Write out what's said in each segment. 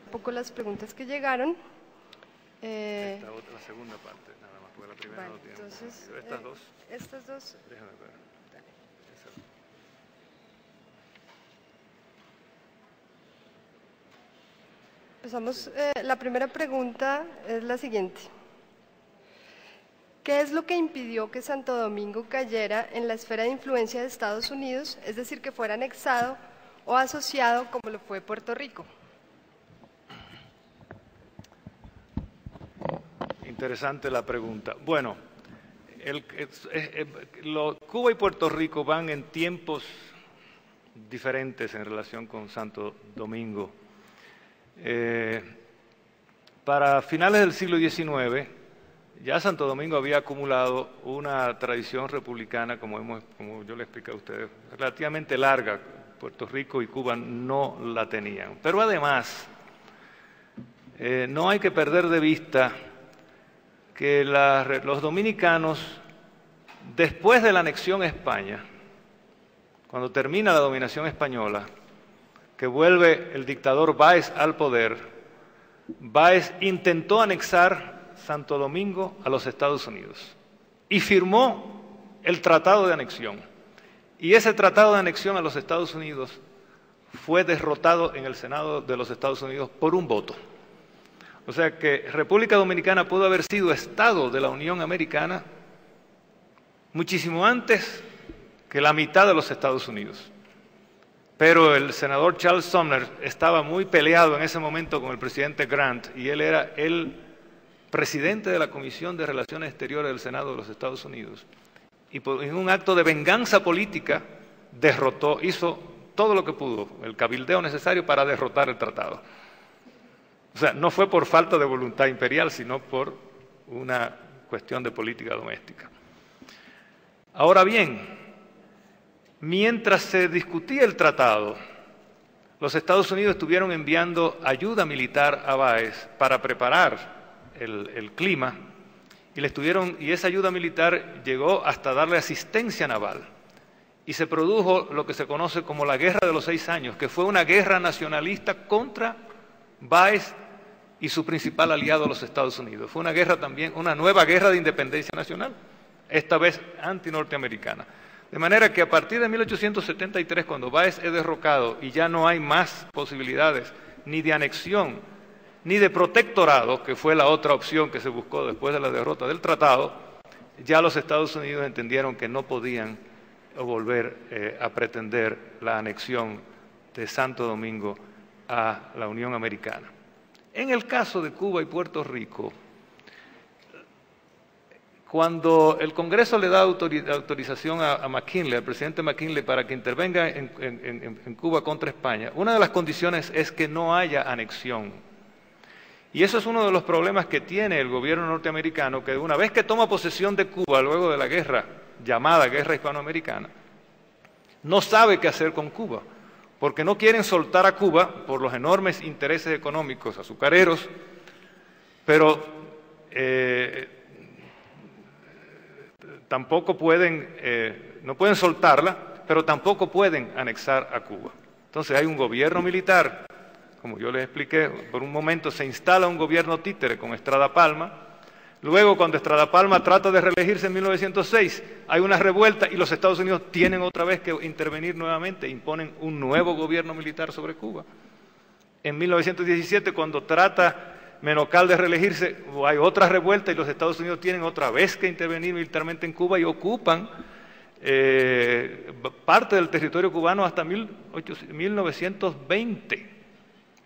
poco las preguntas que llegaron. Esta otra, la segunda parte, nada más, porque la primera Vale, no tiene. entonces, Estas dos, estas dos. déjame ver. Dale. Esa. Empezamos. La primera pregunta es la siguiente. ¿Qué es lo que impidió que Santo Domingo cayera en la esfera de influencia de Estados Unidos, es decir, que fuera anexado o asociado como lo fue Puerto Rico? Interesante la pregunta. Bueno, Cuba y Puerto Rico van en tiempos diferentes en relación con Santo Domingo. Para finales del siglo XIX, ya Santo Domingo había acumulado una tradición republicana, como yo le expliqué a ustedes, relativamente larga. Puerto Rico y Cuba no la tenían. Pero además, no hay que perder de vista que los dominicanos, después de la anexión a España, cuando termina la dominación española, que vuelve el dictador Báez al poder, Báez intentó anexar Santo Domingo a los Estados Unidos y firmó el Tratado de Anexión. Y ese Tratado de Anexión a los Estados Unidos fue derrotado en el Senado de los Estados Unidos por un voto. O sea que República Dominicana pudo haber sido Estado de la Unión Americana muchísimo antes que la mitad de los Estados Unidos. Pero el senador Charles Sumner estaba muy peleado en ese momento con el presidente Grant y él era el presidente de la Comisión de Relaciones Exteriores del Senado de los Estados Unidos. Y en un acto de venganza política hizo todo lo que pudo, el cabildeo necesario para derrotar el tratado. O sea, no fue por falta de voluntad imperial, sino por una cuestión de política doméstica. Ahora bien, mientras se discutía el tratado, los Estados Unidos estuvieron enviando ayuda militar a Báez para preparar el clima, y esa ayuda militar llegó hasta darle asistencia naval. Y se produjo lo que se conoce como la Guerra de los 6 Años, que fue una guerra nacionalista contra Báez y su principal aliado, los Estados Unidos. Fue una guerra también, una nueva guerra de independencia nacional, esta vez antinorteamericana. De manera que a partir de 1873, cuando Báez es derrocado y ya no hay más posibilidades ni de anexión ni de protectorado, que fue la otra opción que se buscó después de la derrota del tratado, ya los Estados Unidos entendieron que no podían volver a pretender la anexión de Santo Domingo a la Unión Americana. En el caso de Cuba y Puerto Rico, cuando el Congreso le da autorización a McKinley, al presidente McKinley, para que intervenga en Cuba contra España, una de las condiciones es que no haya anexión. Y eso es uno de los problemas que tiene el gobierno norteamericano, que una vez que toma posesión de Cuba, luego de la guerra, llamada Guerra Hispanoamericana, no sabe qué hacer con Cuba, porque no quieren soltar a Cuba por los enormes intereses económicos azucareros, pero tampoco no pueden soltarla, pero tampoco pueden anexar a Cuba. Entonces hay un gobierno militar, como yo les expliqué, por un momento se instala un gobierno títere con Estrada Palma. Luego, cuando Estrada Palma trata de reelegirse en 1906, hay una revuelta y los Estados Unidos tienen otra vez que intervenir nuevamente, imponen un nuevo gobierno militar sobre Cuba. En 1917, cuando trata Menocal de reelegirse, hay otra revuelta y los Estados Unidos tienen otra vez que intervenir militarmente en Cuba y ocupan parte del territorio cubano hasta 1920.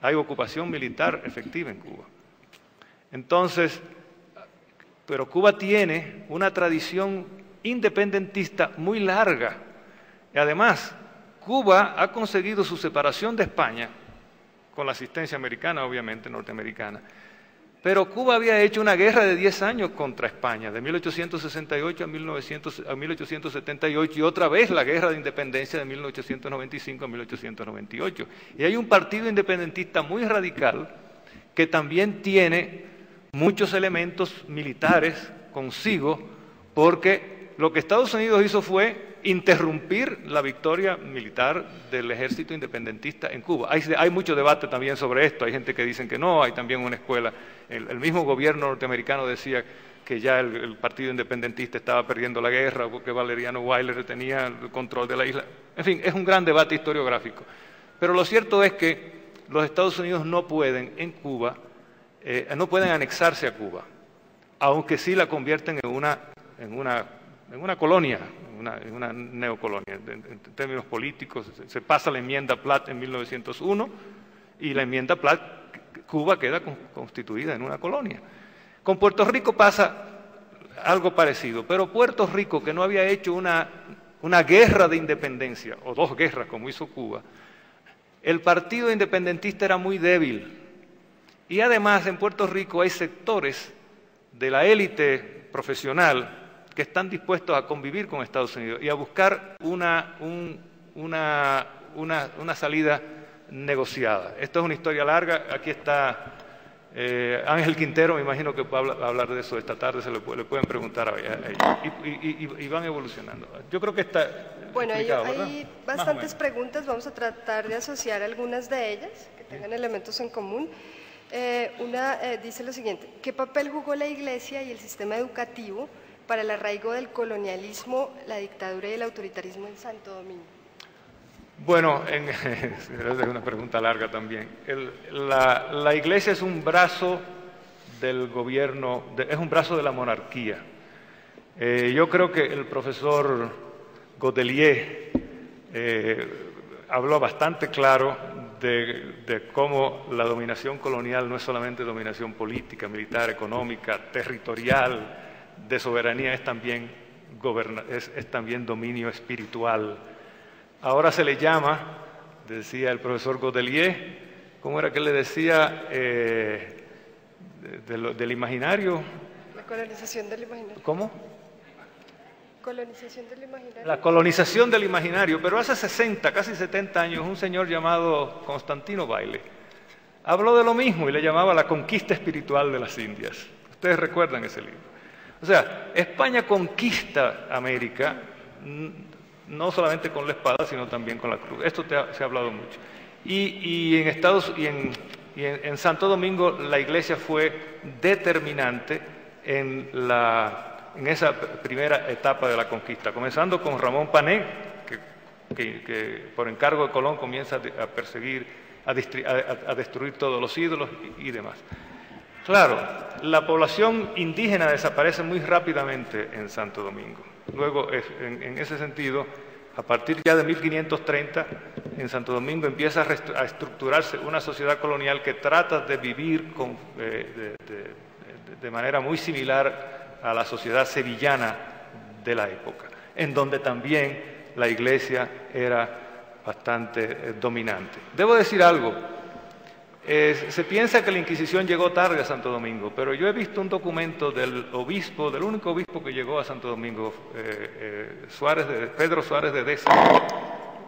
Hay ocupación militar efectiva en Cuba. Entonces, pero Cuba tiene una tradición independentista muy larga. Y además, Cuba ha conseguido su separación de España, con la asistencia americana, obviamente, norteamericana. Pero Cuba había hecho una guerra de 10 años contra España, de 1868 a 1878, y otra vez la guerra de independencia de 1895 a 1898. Y hay un partido independentista muy radical que también tiene muchos elementos militares consigo, porque lo que Estados Unidos hizo fue interrumpir la victoria militar del ejército independentista en Cuba. Hay mucho debate también sobre esto, hay gente que dice que no, hay también una escuela. El mismo gobierno norteamericano decía que ya el partido independentista estaba perdiendo la guerra porque Valeriano Weyler tenía el control de la isla. En fin, es un gran debate historiográfico. Pero lo cierto es que los Estados Unidos no pueden en Cuba, no pueden anexarse a Cuba, aunque sí la convierten en una colonia, en una neocolonia. En términos políticos, se pasa la enmienda Platt en 1901 y la enmienda Platt, Cuba queda constituida en una colonia. Con Puerto Rico pasa algo parecido, pero Puerto Rico, que no había hecho una guerra de independencia, o dos guerras como hizo Cuba, el partido independentista era muy débil. Y además en Puerto Rico hay sectores de la élite profesional que están dispuestos a convivir con Estados Unidos y a buscar una salida negociada. Esto es una historia larga. Aquí está Ángel Quintero, me imagino que va a hablar de eso esta tarde, le pueden preguntar a ellos. Y van evolucionando. Yo creo que está bueno, explicado, hay bastantes preguntas, vamos a tratar de asociar algunas de ellas, que tengan elementos en común. Una dice lo siguiente: ¿qué papel jugó la Iglesia y el sistema educativo para el arraigo del colonialismo, la dictadura y el autoritarismo en Santo Domingo? Bueno, es una pregunta larga también. La Iglesia es un brazo del gobierno, es un brazo de la monarquía. Yo creo que el profesor Godelier habló bastante claro de cómo la dominación colonial no es solamente dominación política, militar, económica, territorial, de soberanía, es también dominio espiritual. Ahora se le llama, decía el profesor Godelier, ¿cómo era que le decía? Del imaginario. La colonización del imaginario. ¿Cómo? Colonización del imaginario. La colonización del imaginario, pero hace 60, casi 70 años, un señor llamado Constantino Baile habló de lo mismo y le llamaba la conquista espiritual de las Indias. Ustedes recuerdan ese libro. O sea, España conquista América, no solamente con la espada, sino también con la cruz. Esto se ha hablado mucho. Y en Santo Domingo la Iglesia fue determinante en esa primera etapa de la conquista, comenzando con Ramón Pané, que por encargo de Colón comienza a perseguir, a destruir todos los ídolos y demás. Claro, la población indígena desaparece muy rápidamente en Santo Domingo. Luego, en ese sentido, a partir ya de 1530, en Santo Domingo empieza a estructurarse una sociedad colonial que trata de vivir de manera muy similar a la sociedad sevillana de la época, en donde también la Iglesia era bastante dominante. Debo decir algo. Se piensa que la Inquisición llegó tarde a Santo Domingo, pero yo he visto un documento del único obispo que llegó a Santo Domingo, Pedro Suárez de Deza,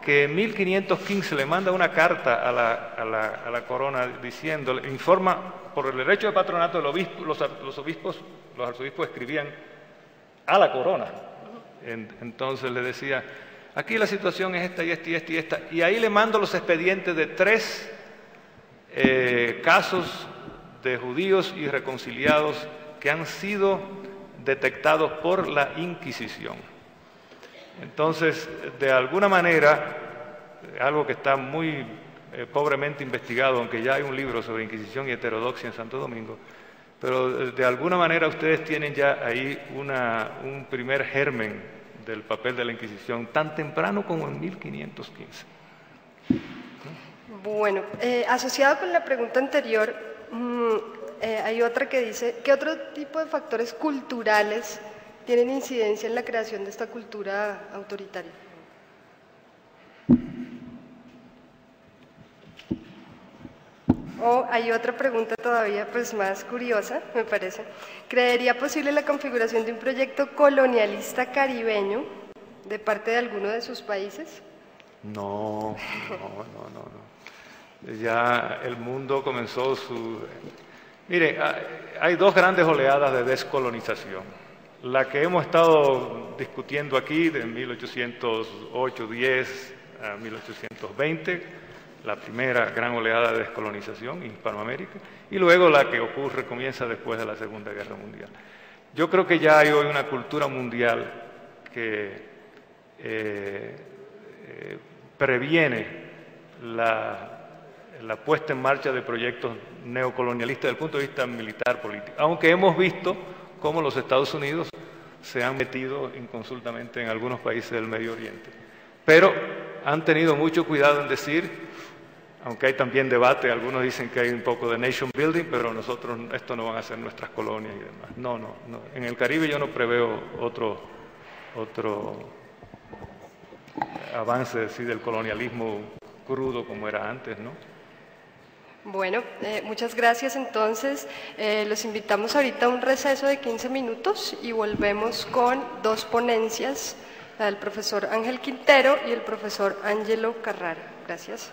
que en 1515 le manda una carta a la corona diciéndole, informa por el derecho de patronato del obispo, los arzobispos escribían a la corona. Entonces le decía, aquí la situación es esta y esta y esta y esta, y ahí le mando los expedientes de 3 casos de judíos irreconciliados que han sido detectados por la Inquisición. Entonces, de alguna manera, algo que está muy pobremente investigado, aunque ya hay un libro sobre Inquisición y heterodoxia en Santo Domingo, pero de alguna manera ustedes tienen ya ahí un primer germen del papel de la Inquisición, tan temprano como en 1515. Bueno, asociado con la pregunta anterior, hay otra que dice, ¿qué otro tipo de factores culturales tienen incidencia en la creación de esta cultura autoritaria? O hay otra pregunta todavía pues más curiosa, me parece. ¿Creería posible la configuración de un proyecto colonialista caribeño de parte de alguno de sus países? No. Ya el mundo comenzó Mire, hay 2 grandes oleadas de descolonización. La que hemos estado discutiendo aquí de 1808-10 a 1820, la primera gran oleada de descolonización en Hispanoamérica, y luego la que comienza después de la Segunda Guerra Mundial. Yo creo que ya hay hoy una cultura mundial que previene la puesta en marcha de proyectos neocolonialistas desde el punto de vista militar político, aunque hemos visto cómo los Estados Unidos se han metido inconsultamente en algunos países del Medio Oriente. Pero han tenido mucho cuidado en decir, aunque hay también debate, algunos dicen que hay un poco de nation building, pero nosotros esto no van a ser nuestras colonias y demás. No. En el Caribe yo no preveo otro avance del colonialismo crudo como era antes, ¿no? Bueno, muchas gracias. Entonces, los invitamos ahorita a un receso de 15 minutos y volvemos con dos ponencias, la del profesor Ángel Quintero y el profesor Ángelo Carrara. Gracias.